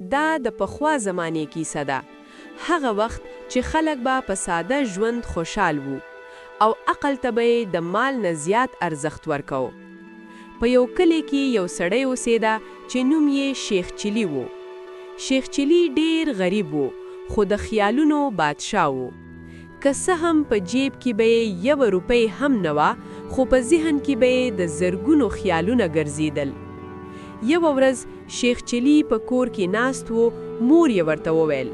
دا د پخوا زمانې کیسه ده. هغه وخت چې خلک به په ساده ژوند خوشحال وو او عقل ته به د مال نه زیات ارزښت ورکو. په یو کلی کې یو سړی اوسېده چې نوم یې شیخ چلی وو. شیخ چلی ډیر غریب وو خو د خیالونو بادشاه وو. که څه هم په جیب کې به یې 1 روپۍ هم نه وه خو په ذهن کې به یې د زرګونو خیالونه ګرځېدل. یوه ورځ شیخ چلی په کور کې ناست و. مور یې ورته وویل: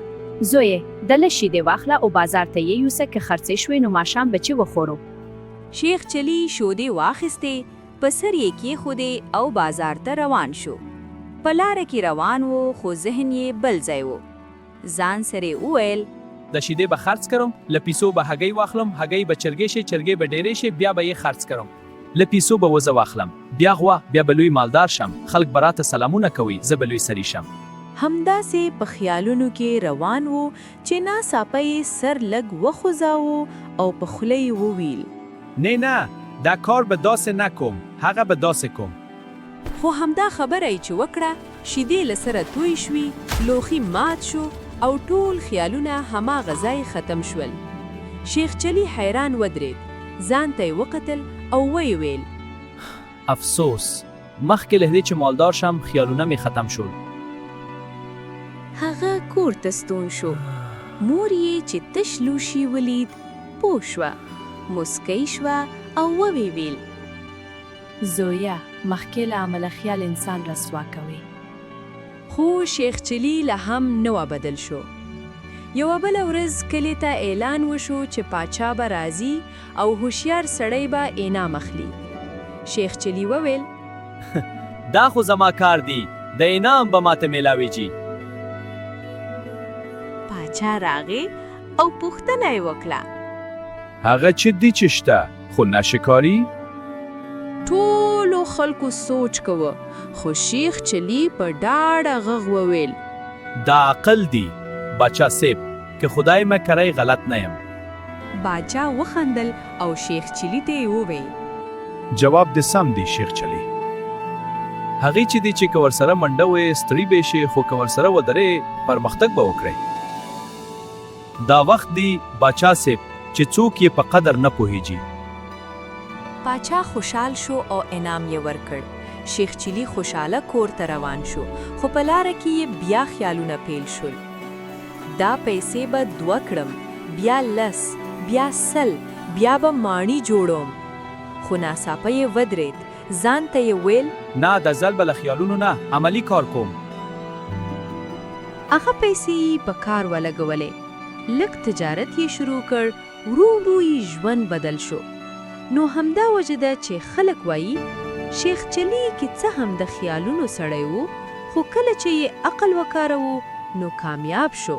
زویې دله شیدې واخله او بازار ته یې یوسه که خرڅې شوې نو ماښام به چې وخورو. شیخ چلی شودې واخیستې، په سر یې کېښودې او بازار ته روان شو. په لاره کې روان و خو ذهن یې بل ځای و. ځان سره یې وویل: د شیدې به خرڅ کړم، له پیسو به هګۍ واخلم، هګۍ به چرګې شي، چرګې به ډېرې شي، بیا به یې خرڅ کړم. له پیسو به وزه واخلم، بیا غوا، بیا به لوی مالدار شم، خلک به راته سلامونه کوي، زه به لوی سړی شم. همداسې په خیالونو کې روان و چې ناڅاپه یې سر لږ وخوځاوه او په خوله یې وویل: نه دا کار به داسې نه کوم، هغه به داسې کوم. خو همدا خبره یې چې وکړه، شیدې له سره توی شوي، لوښي مات شو او ټول خیالونه هماغه ځای ختم شول. شیخ چلی حیران ودرېد، ځان ته یې وکتل او ویې ویل: افسوس، مخکې له دې چې مالدار شم خیالونه مې ختم شول. هغه کور ته ستون شو. مور یې چې تش لوښي ولید پوه شوه، مسکی شوه او وویې ویل: زویه مخکې له عمله خیال انسان رسوا کوي. خو شیخ چلی له هم نه بدل شو. یوه بله ورځ کلي ته اعلان وشو چې پاچا به راځي او هوښیار سړی به انعام اخلي. شیخ چلی وویل: دا خو زما کار دی، د انعام به ماته میلاویږي. پاچا راغی او پوښتنه یې وکړه: هغه چې دی چې شته خو نشکاري؟ ټولو خلکو سوچ کوه خو شیخ چلی په ډاډه غږ وویل: دا عقل دی بچا سیب که خدای مې کرای غلط نه یم. باچا وخندل او شیخ چلی ته یې وویل: جواب دې سم دی شیخ چلی. هغې چې دی چې که ورسره منډه وې ستړي به شي خو که ورسره ودرې پرمختګ به وکړئ. دا وخت دی باچا سیب چې څوک یې په قدر نه پوهیږي. پاچا خوشحال شو او انعام یې ورکړ. شیخ چلی خوشحاله کور ته روان شو خو په لاره کې یې بیا خیالونه پیل شول. دا پیسې به 2 کړم، بیا 10، بیا 100، بیا به ماڼي جوړوم. خو ناڅاپه یې ودرېد، ځان ته یې ویل: نه د ځل به له خیالونو نه عملی کار کوم. هغه پیسې یې په کار ولګولې، لږ تجارت یې شروع کړ، ورو ورو یې ژوند بدل شو. نو همدا وجه ده چې خلک وایي شیخ چلی کې څه هم د خیالونو سړی وو خو کله چې یې عقل وکاروو نو کامیاب شو.